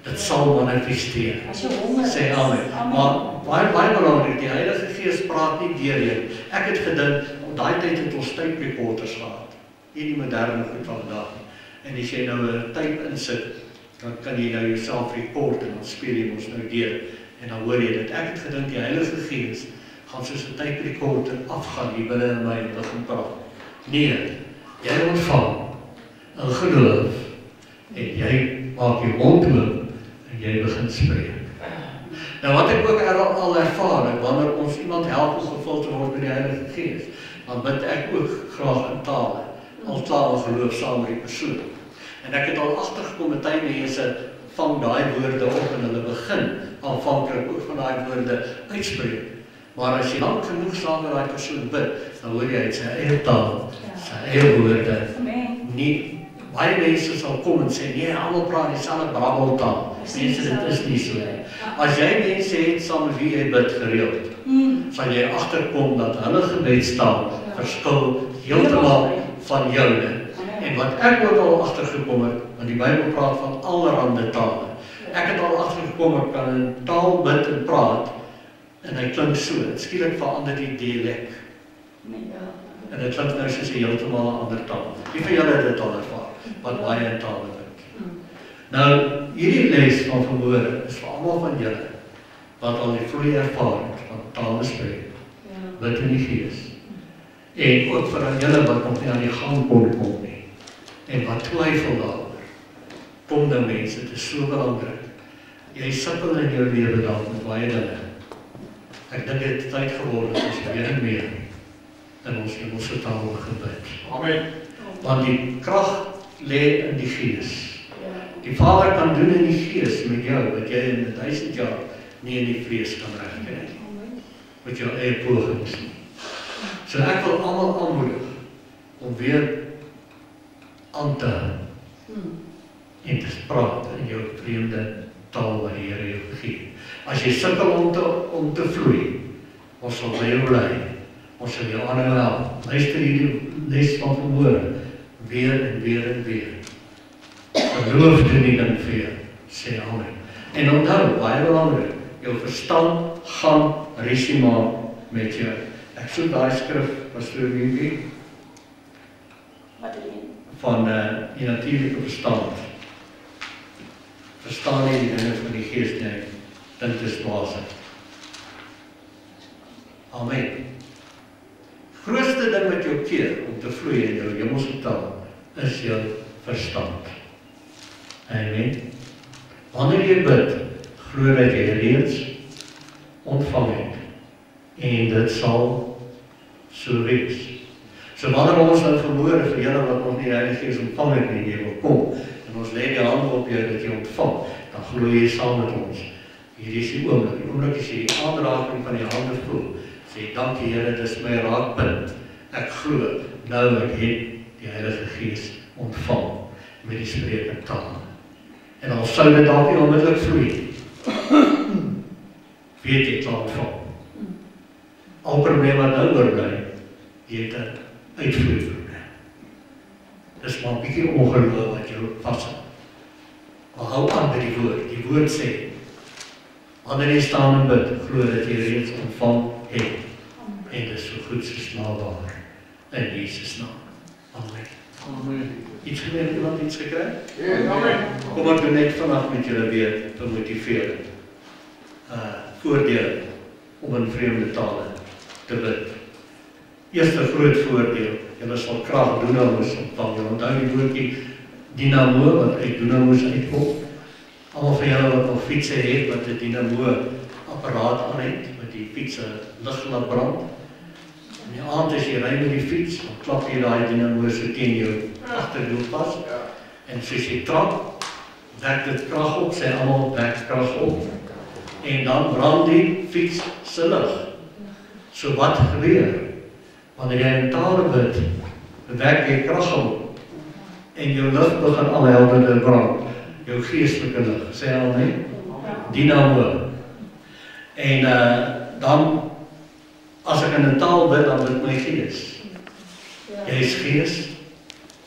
dit sal manifesteer. Sê amen. Maar baie belangrik, die Heilige Gees praat nie deur jou. Ek het gedink, op daai tyd het ons tape recorders gehad. Nie die moderne goed van vandag nie. En as jy nou 'n tape insit, dan kan jy nou jouself record en dan speel jy ons nou deur. En dan hoor jy dit. Ek het gedink die Heilige Gees gaan soos 'n tape recorder afgaan hier binne in my en begin praat. Nee, jy ontvang 'n geloof en jy maak jou mond oop en jy begin spreek. Nou wat ek ook al ervaar, wanneer ons iemand help om gevul te word met die Heilige Gees, dan bid ek ook graag in tale, al taal geloof saam met die persoon. En ek het al agtergekom met baie mense vang daai woorde op en hulle begin aanvanklik ook van daai woorde uitspreek. Maar as jy lank genoeg saam met daai persoon bid, dan hoor jy uit sy eie taal, sy eie woorde. Nie baie mense sal kom en sê, nee, almal praat dieselfde brabbeltaal. Mense, dit is nie so. As jy mense het saam met wie jy bid gereeld, sal jy agterkom dat hulle gebedstaal verskil heeltemal van joune. En wat ek ook al agtergekom het, want die Bybel praat van allerhande tale. Ek het al agtergekom, ek kan in taal bid en praat, en hy klink so, skielik verander die dialek. En dit klink nou soos 'n heeltemal 'n ander taal. Wie van julle het dit al ervaar, wat baie in tale bid? Nou, hierdie les van vanmôre is vir almal van julle, wat al die vloei ervaar het, van tale spreek, bid in die Gees. En ook vir julle wat nog nie aan die gang kon kom nie, en wat twyfel daaroor, kom nou mense, dit is so belangrik. Jy sukkel in jou lewe dan met baie dinge. Ek dink dit het tyd geword dat ons weer en meer in ons hemelse taal gebid. Amen. Want die krag lê in die Gees. Die Vader kan doen in die Gees met jou, wat jy in 1000 jaar nie in die vlees kan regkry nie. Met jou eie pogings nie. So ek wil almal aanmoedig om weer aan te hou en te praat in jou vreemde taal wat die Here jou gee. As jy sukkel om te vloei, ons sal by jou bly. Ons sal jou aanhou help. Luister hierdie les van vanmôre weer en weer en weer. Geloof doen die ding vir jou, sê amen. En onthou, baie belangrik, jou verstand gaan risie maak met jou. Ek soek daai skrif, Pastor Wimpie, van die natuurlike verstand. Verstaan nie die dinge van die Gees nie, dit is dwaasheid. Amen. Grootste ding wat jou keer om te vloei in jou hemelse taal is jou verstand. Amen. Wanneer jy bid, glo dat jy reeds ontvang het en dit sal so wees. So wanneer ons nou vanmôre vir julle wat nog nie die Heilige Gees ontvang het nie, jy wil kom en ons lê die hand op jou dat jy ontvang, dan glo jy saam met ons. Hier is die oomblik as jy die aanraking van die hande voel, sê dankie Here, dis my raakpunt. Ek glo nou ek het die Heilige Gees ontvang met die sprekende taal. En al sou dit dalk nie onmiddellik vloei, weet jy klaar ontvang. Al probleem wat nou oorbly, jy het 'n uitvloeiprobleem. Dis maar 'n bietjie ongeloof wat jou vashou. Maar hou aan by die woord sê, wanneer jy staan en bid, glo dat jy reeds ontvang het. En dit is so goed soos nabaar in Jesus naam. Amen. Amen. Iets gebeur, iemand iets gekry? Ja, amen. Kom ek doen net vanaf met julle weer te motiveer. Voordele om in vreemde tale te bid. Eerste groot voordeel, julle sal krag dunamis ontvang. Julle onthou die woordjie dynamo wat uit dunamis uitkom. Almal van julle wat nog fietsse het wat 'n dynamo apparaat aan het, wat die fiets lig laat brand. In die aand as jy ry met die fiets, dan klap jy daai dynamo so teen jou agterwiel vas. En soos jy trap, wek dit krag op, sê almal wek krag op. En dan brand die fiets se lig. So wat gebeur? Wanneer jy in tale bid, wek jy krag op. En jou lig begin al helderder brand. Jou geestelike lig, sê amen. Dynamo. En dan, as ek in 'n taal bid, dan bid my gees. Jy is gees,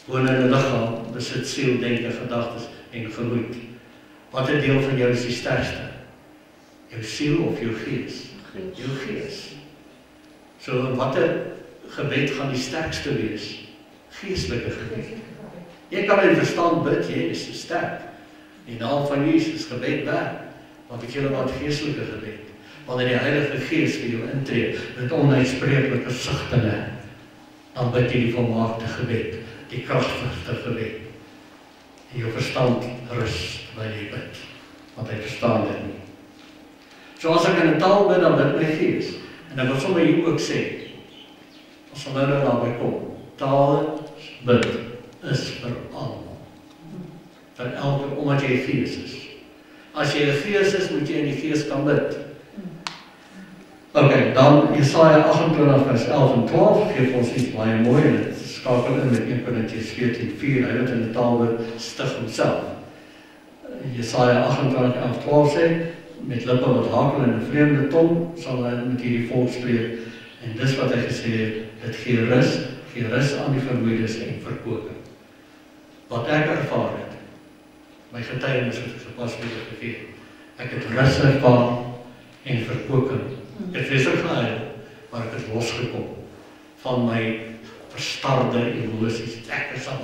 woon in 'n liggaam, besit siel, denke, gedagtes en gemoed. Watter deel van jou is die sterkste? Jou siel of jou gees? Jou gees. So, watter gebed gaan die sterkste wees? Geestelike gebed. Jy kan in verstand bid, jy is sterk. Die naam van Jesus, gebed werk. Maar weet julle wat geestelike gebed? Wanneer die Heilige Gees vir jou intree, met onuitspreeklike sigtinge, dan bid jy die volmaakte gebed, die kragtigste gebed. En jou verstand rus by jy bid, want hy verstaan dit nie. So as ek in 'n taal bid, dan bid my gees. En ek wil sommer hier ook sê, as ons nou daarby kom, tale bid is vir almal. Vir elke, omdat jy 'n gees is. As jy 'n gees is, moet jy in die gees kan bid. Ok, dan Jesaja 28 vers 11 en 12 geef ons iets baie mooi, en dit skakel in met 1 Korintiërs 14:4, hy wat in die taal bid, stig homself. Jesaja 28, 11, 12 sê, met lippe wat hakel in 'n vreemde tong, sal hy met hierdie volk spreek, en dis wat hy gesê het, dit gee rus aan die vermoeides en verkooping. Wat ek ervaar het, my getuienis het gepas weer gegee, ek het rus ervaar en verkooping. Ek het vreeslik gehuil, maar ek het losgekom van my verstarde emosies. Ek is 'n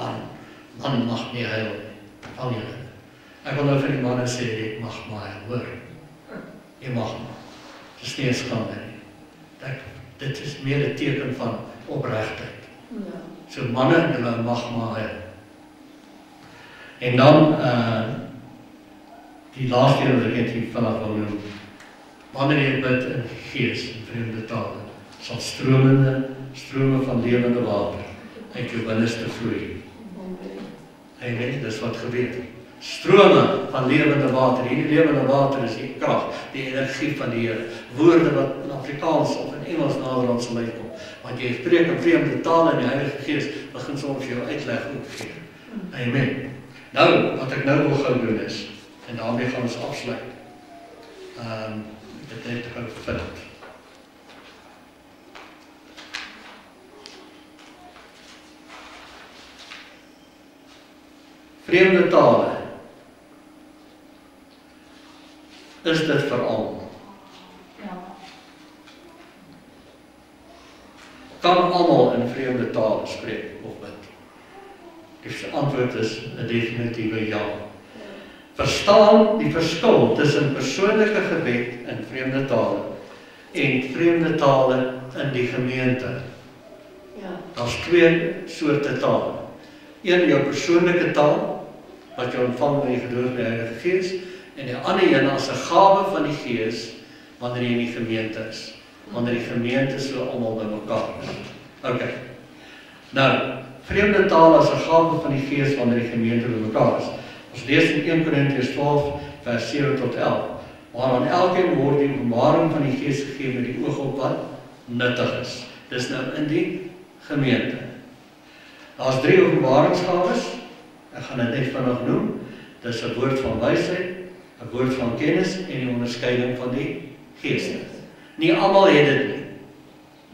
man mag nie huil, al julle. Ek wil nou vir die manne sê, ek mag maar huil, hoor. Jy mag maar. Dit is nie 'n skande nie. Dit is meer 'n teken van opregtheid. So manne, julle mag maar huil. En dan, die laaste keer wat ek net hier vanaf wil noem, wanneer jy bid in gees, in vreemde tale, sal strome van lewende water uit jou binneste vloei. Amen, dis wat gebeur. Strome van lewende water. Hierdie lewende water is die krag, die energie van die Here. Woorde wat in Afrikaans of in Engels naderhand sal uitkom. Want jy spreek in vreemde tale en die Heilige Gees begin soms vir jou uitleg ook gee. Amen. Nou, wat ek nou wil gaan doen is, en daarmee gaan ons afsluit. Dit net te gaan vind. Vreemde tale. Is dit vir almal? Ja. Kan almal in vreemde tale spreek of bid? Die antwoord is 'n definitiewe ja. Verstaan die verskil tussen persoonlike gebed in vreemde tale en vreemde tale in die gemeente. Ja. Daar's twee soorte tale. Een jou persoonlike taal wat jy ontvang in die gedoop van die Heilige Gees, en die ander een as 'n gawe van die Gees wanneer jy in die gemeente is. Wanneer die gemeente so almal bymekaar is. OK. Nou, vreemde taal as 'n gawe van die Gees wanneer die gemeente bymekaar is. Ons lees in 1 Korintiërs 12 vers 7 tot 11. Maar aan elkeen word die openbaring van die Gees gegee met die oog op wat nuttig is. Dis nou in die gemeente. Daar's 3 openbaringsgawes. Ek gaan dit net vinnig noem. Dis 'n woord van wysheid, 'n woord van kennis en die onderskeiding van die geeste. Nie almal het dit nie.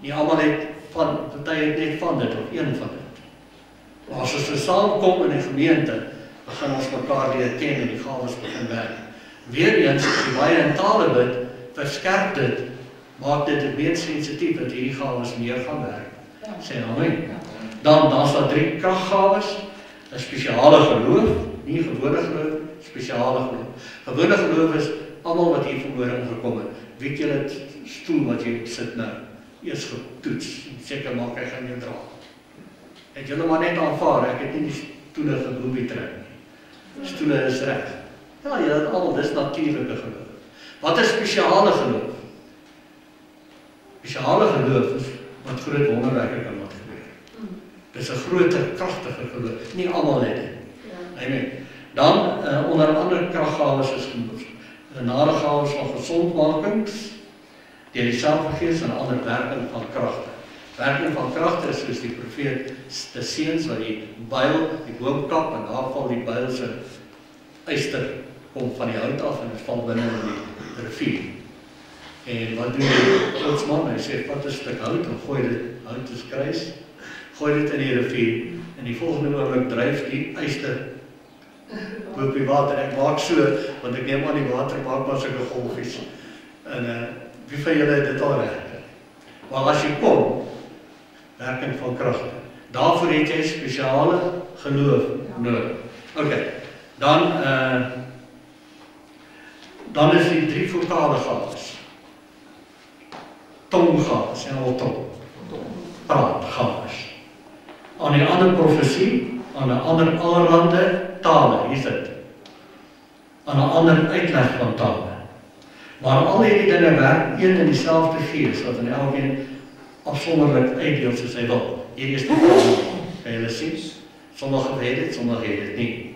Nie almal het party het net van dit of een van dit. Maar as ons saamkom in 'n gemeente, begin ons mekaar leer ken en die gawes begin werk. Weereens, as jy baie in tale bid, verskerp dit, maak dit meer sensitief dat hierdie gawes meer gaan werk. Sê amen. Dan daar's daar 3 kraggawes, 'n spesiale geloof, nie gewone geloof, spesiale geloof. Gewone geloof is almal wat hier vanmôre ingekom het. Weet julle die stoel wat jy sit nou, eers getoets, seker maak hy gaan jou dra. Het julle maar net aanvaar, ek het nie die stoele gebooie trek nie. Stoele is reg. Ja, julle het almal, dis natuurlike geloof. Wat is spesiale geloof? Spesiale geloof is wat groot wonderwerke kan laat gebeur. Dis 'n groot, kragtige geloof. Nie almal het dit. Amen. Dan onder andere kraggawes is genadegawes van gesondmaking deur dieselfde Gees en ander werking van kragte. Werking van kragte is soos die profeet te seuns wat die byl, die boom kap en daar val die byl se yster kom van die hout af en dit val binne in die rivier. En wat doen die oudsman? Hy sê, vat 'n stuk hout en gooi dit, hout is kruis, gooi dit in die rivier, en die volgende oomblik dryf die yster op die water. Ek maak so, want ek neem aan die water maak maar sulke golfies. En wie van julle het dit al reg? Maar as jy kom, werking van kragte. Daarvoor het jy spesiale geloof nodig. Ok, dan is die 3 vokale gawes. Tonggawes, en al tong. Praatgawes. Aan die ander profesie, aan die ander allerhande tale, hier is dit. Aan die ander uitleg van tale. Maar al hierdie dinge werk een en dieselfde gees, wat in elkeen afsonderlik uitdeel soos hy wil. Hierdie is die tale, kan julle sien? Sommige het dit, sommige het dit nie.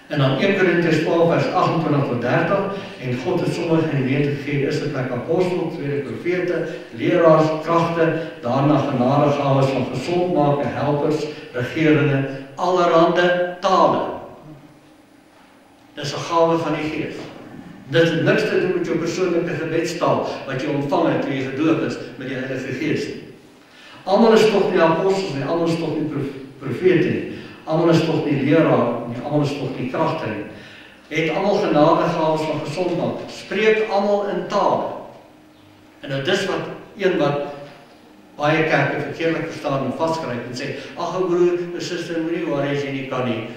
En dan 1 Korintiërs 12 vers 28 tot 30, en God het sommige in die wete gegee, is dit plek apostel, tweede profete, leraars, kragte, daarna genadegawes van gesondmaking, helpers, regeringe, allerhande tale. Dis 'n gawe van die Gees. Dit het niks te doen met jou persoonlike gebedstaal, wat jy ontvang het toe jy gedoop is met die Heilige Gees. Almal is tog nie apostels nie, almal is tog nie profete nie, almal is tog nie leraar nie, almal is tog nie kragte nie. Het almal genadegawes van gesondmaking, spreek almal in tale. En nou dis wat baie kerke verkeerlik verstaan en vasgryp en sê, ag ou broer, ou suster, moenie worry as jy nie kan nie.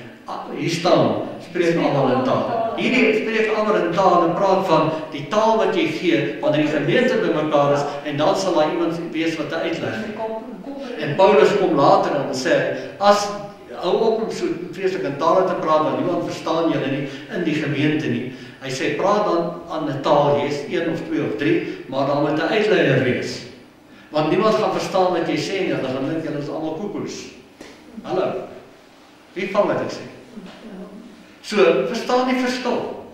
Hier staan, spreek almal in taal. Hierdie spreek almal in taal en praat van die taal wat jy gee, wanneer die gemeente bymekaar is, en dan sal daar iemand wees wat 'n uitleg gee. En Paulus kom later en sê, as hou op om so vreeslik in tale te praat, want niemand verstaan julle nie in die gemeente nie. Hy sê, praat dan aan 'n taal, jy is 1 of 2 of 3, maar dan moet 'n uitleier wees. Want niemand gaan verstaan wat jy sê nie, dan gaan dink julle is almal koekoes. Hallo. Wie vang wat ek sê? So, verstaan die verskil.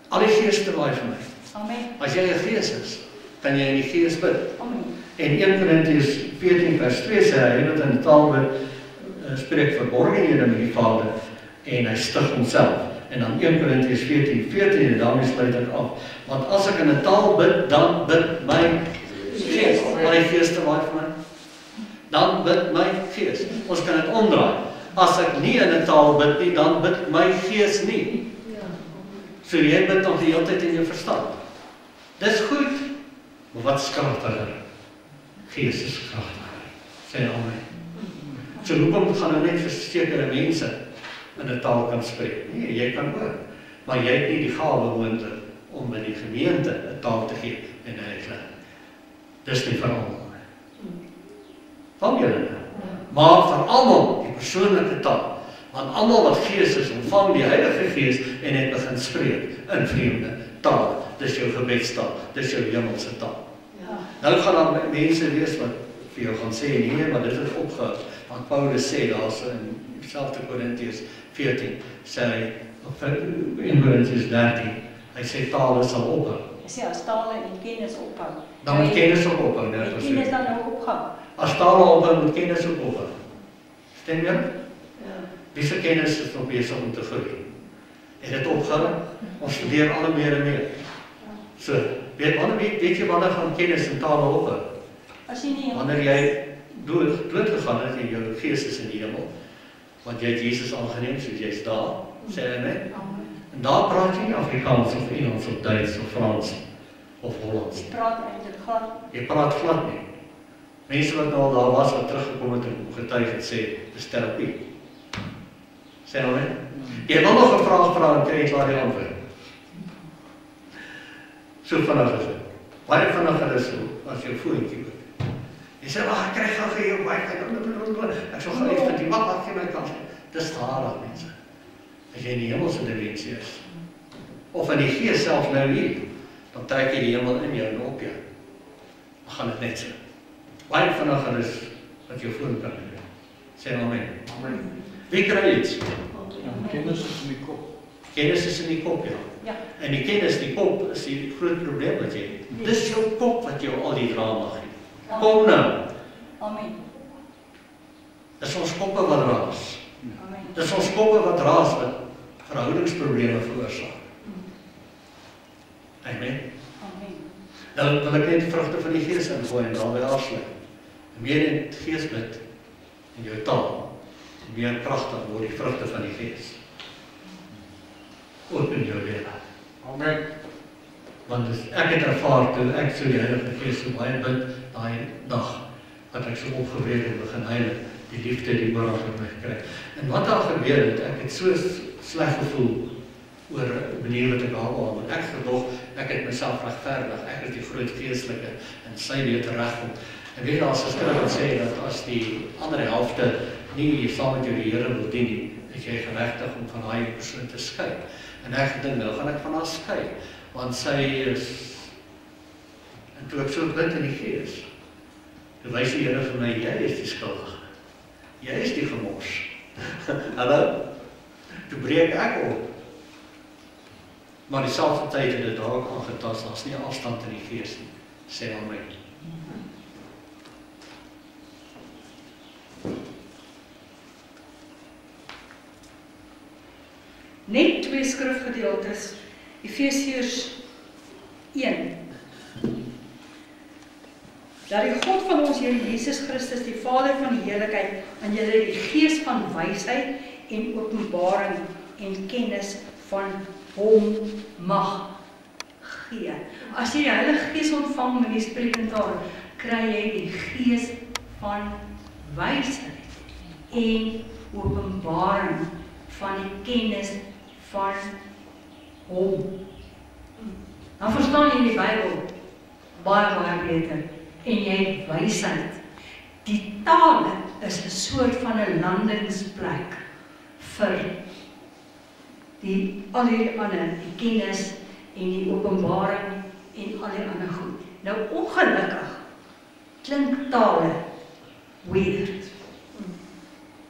Al die geeste waai van my. Amen. As jy 'n gees is, kan jy in die gees bid. Amen. En 1 Korintiërs 14 vers 2 sê hy wat in taal bid, spreek verborgenhede met die Vader en hy stig homself. En dan 1 Korintiërs 14 en daarmee sluit ek af. Want as ek in 'n taal bid, dan bid my gees. Al die geeste waai van my. Dan bid my gees. Ons kan dit omdraai. As ek nie in 'n taal bid nie, dan bid my gees nie. So jy bid nog die hele tyd in jou verstand. Dis goed. Maar wat is kragtiger? Gees is kragtiger. Sê amen. So hoekom gaan nou net vir sekere mense in 'n taal kan spreek? Nee, jy kan ook. Maar jy het nie die gawe moontlik om in die gemeente 'n taal te gee en 'n uitleg. Dis nie vir almal. Van julle. Maar vir almal die persoonlike taal. Want almal wat gees is, ontvang die Heilige Gees en het begin spreek in vreemde tale. Dis jou gebedstaal, dis jou hemelse taal. Ja. Nou gaan daar mense wees wat vir jou gaan sê, nee, maar dit het opgehou. Want Paulus sê daarso in selfde Korintiërs 14, sê hy, in Korintiërs 13, hy sê tale sal ophou. Hy sê as tale en kennis ophou. Dan moet kennis ook ophou, net Die as kennis dan ook ophou. as tale ophou, moet kennis ook ophou. Stem jy? Ja. Wie se kennis is nog besig om te groei? En dit opgehou, ons studeer al meer en meer. So, weet jy wanneer gaan kennis en tale ophou? As jy nie Wanneer jy dood gegaan het en jou gees is in die hemel, want jy het Jesus aangeneem, soos jy's daar, sê hy net. Amen. En daar praat jy nie Afrikaans of Engels of Duits of Frans of Hollands. Jy praat eintlik glad. Jy praat glad nie. Mense wat nou al daar was, wat teruggekom het en getuig het, sê, dis terapie. Sê nou net. Jy wil nog 'n vraag vra en kry klaar die antwoord. So vinnig is dit. Baie vinniger is as jou voetjie ook. Jy sê, ek kry gou hier op ek sal gou even die wat gee my kans. Dis stadig mense. As jy in die hemelse dimensie is, of in die gees self nou hier, dan trek jy die hemel in jou en op jou. Dan gaan dit net so. Baie vinniger is wat jou foon kan doen. Sê amen. Amen. Wie kry iets? Kennis is in die kop. Kennis is in die kop, ja. Ja. En die kennis, die kop, is die groot probleem wat jy het. Dis jou kop wat jou al die drama gee. Kom nou. Amen. Dis ons koppe wat raas. Amen. Dis ons koppe wat raas wat verhoudingsprobleme veroorsaak. Amen. Amen. Nou wil ek net die vrugte van die Gees ingooi en daarby afsluit. Meer in Gees bid in jou taal, meer kragtig word die vrugte van die Gees. Ook in jou lewe. Amen. Want ek het ervaar toe ek so die Heilige Gees so baie bid, daai dag, wat ek so opgewreed en begin huil, die liefde die oorag in my gekry. En wat daar gebeur het, ek het so sleg gevoel oor die manier wat ek aanhaal, want ek gedog, ek het myself regverdig, ek is die groot geestelike en sy weet regkom. En weet daar, as skrif wat sê, dat as die ander helfte nie saam met jou die Here wil dien nie, is jy geregtig om van daai persoon te skei. En ek gedink, nou gaan ek van haar skei, want sy is, en toe ek so bid in die Gees, toe wys die Here vir my, jy is die skuldige, jy is die gemors. Hallo? Toe breek ek op. Maar dieselfde tyd het dit daar ook aangetast, as nie afstand in die Gees nie, sê aan my. Net 2 skrifgedeeltes, Efesiërs 1. Dat die God van ons Here Jesus Christus, die Vader van die heerlikheid, aan julle die gees van wysheid en openbaring en kennis van hom mag gee. As jy die Heilige Gees ontvang met die spreekentaal, kry jy die gees van wysheid en openbaring van die kennis van hom. Dan verstaan jy die Bybel baie, baie beter. En jy het wysheid. Die tale is 'n soort van 'n landingsplek vir al die ander, die kennis en die openbaring en al die ander goed. Nou ongelukkig klink tale weird.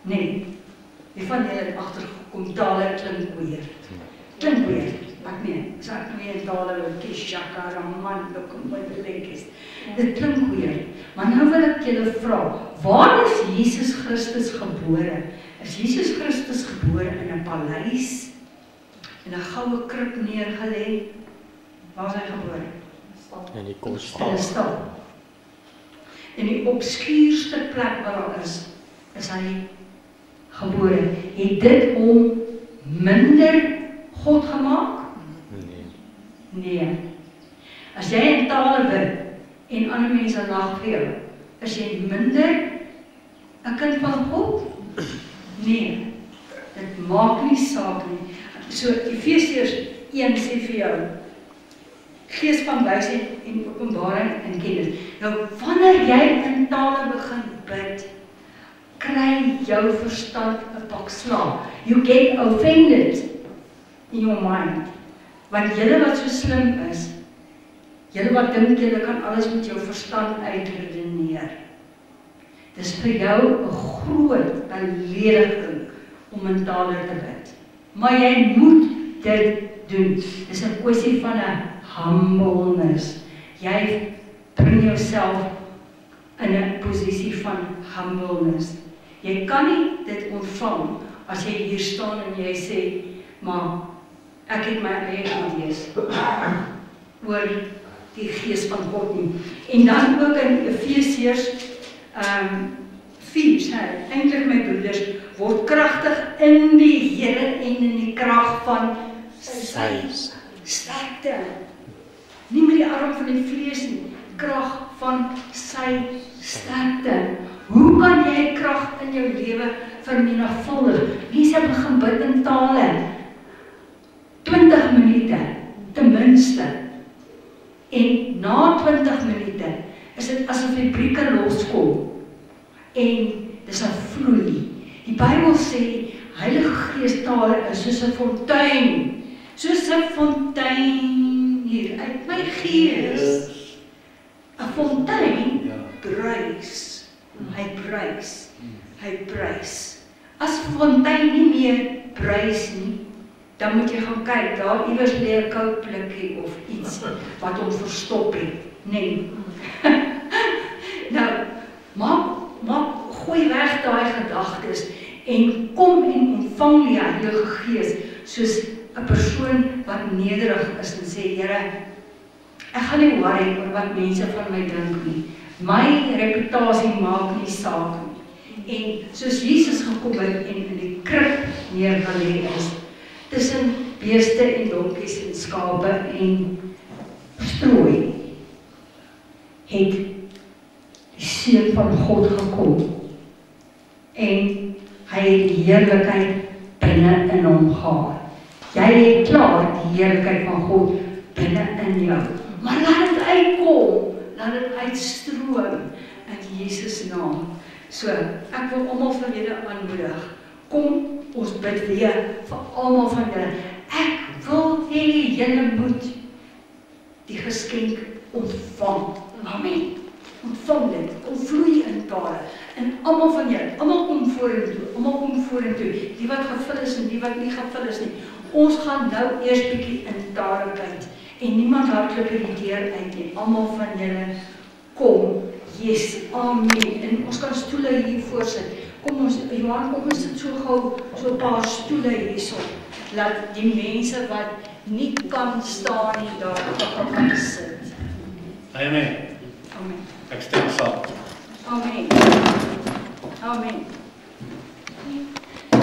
Nee, die van julle het agtergekom, tale klink weird. Klink weird. Ek meen, as ek nou in tale wil kies, shaka, raman, lokum, belekes. Dit klink weird. Maar nou wil ek julle vra, waar is Jesus Christus gebore? Is Jesus Christus gebore in 'n paleis? In 'n goue krib neergelê? Waar is hy gebore? En die kom In 'n stal. In die obskuurste plek waar daar is hy gebore. Het dit hom minder God gemaak? Nee. As jy in tale bid en ander mense lag vir jou, is jy minder 'n kind van God? Nee. Dit maak nie saak nie. So Efesiërs 1 sê vir jou, gees van wysheid en openbaring en kennis. Nou wanneer jy in tale begin bid, kry jou verstand 'n pak slaag. You get offended in your mind. Want julle wat so slim is, julle wat dink julle kan alles met jou verstand uitredeneer. Dis vir jou 'n groot belediging om in tale te bid. Maar jy moet dit doen. Dis 'n kwessie van 'n humbleness. Jy bring jouself in 'n posisie van humbleness. Jy kan nie dit ontvang as jy hier staan en jy sê, maar ek het my eie idees oor die gees van God nie. En dan ook in Efesiërs 4 sê, eintlik my broeders, word kragtig in die Here en in die krag van sy sterkte. Nie met die arm van die vlees nie, krag van sy sterkte. Hoe kan jy krag in jou lewe vermenigvuldig? Mense begin bid in tale. 20 minute, ten minste. En na 20 minute is dit asof die brieke loskom. En dis 'n vloei. Die Bybel sê, Heilige Gees tale is soos 'n fontein. Soos 'n fontein hier uit my gees. 'n Fontein bruis. Hy bruis. Hy bruis. As 'n fontein nie meer bruis nie, dan moet jy gaan kyk, daar iewers lê 'n kouplikkie of iets wat hom verstop het. Nee. Nou, maak gooi weg daai gedagtes en kom en ontvang die Heilige Gees soos 'n persoon wat nederig is en sê, Here, Ek gaan nie worry oor wat mense van my dink nie. My reputasie maak nie saak nie. En soos Jesus gekom het en in die krib neergelê is, tussen beeste en donkies en skape en strooi, het die Seun van God gekom en hy het die heerlikheid binne in hom gehad. Jy het klaar die heerlikheid van God binne in jou. Maar laat dit uitkom, laat dit uitstroom in Jesus naam. So, ek wil almal van julle aanmoedig. Kom, ons bid weer vir almal van julle. Ek wil hê julle moet die geskenk ontvang. Amen. Ontvang dit, kom vloei in tale. En almal van julle, almal kom vorentoe, die wat gevul is en die wat nie gevul is nie. Ons gaan nou eers bietjie in tale kyk en niemand hardloop die deur uit nie. Almal van julle kom. Yes, amen. En ons kan stoele hier voorsit. Kom ons, Johan, kom ons sit so gou so 'n paar stoele hierso. Laat die mense wat nie kan staan nie daar kan sit. Amen. Amen. Ek stem saam. Amen. Amen.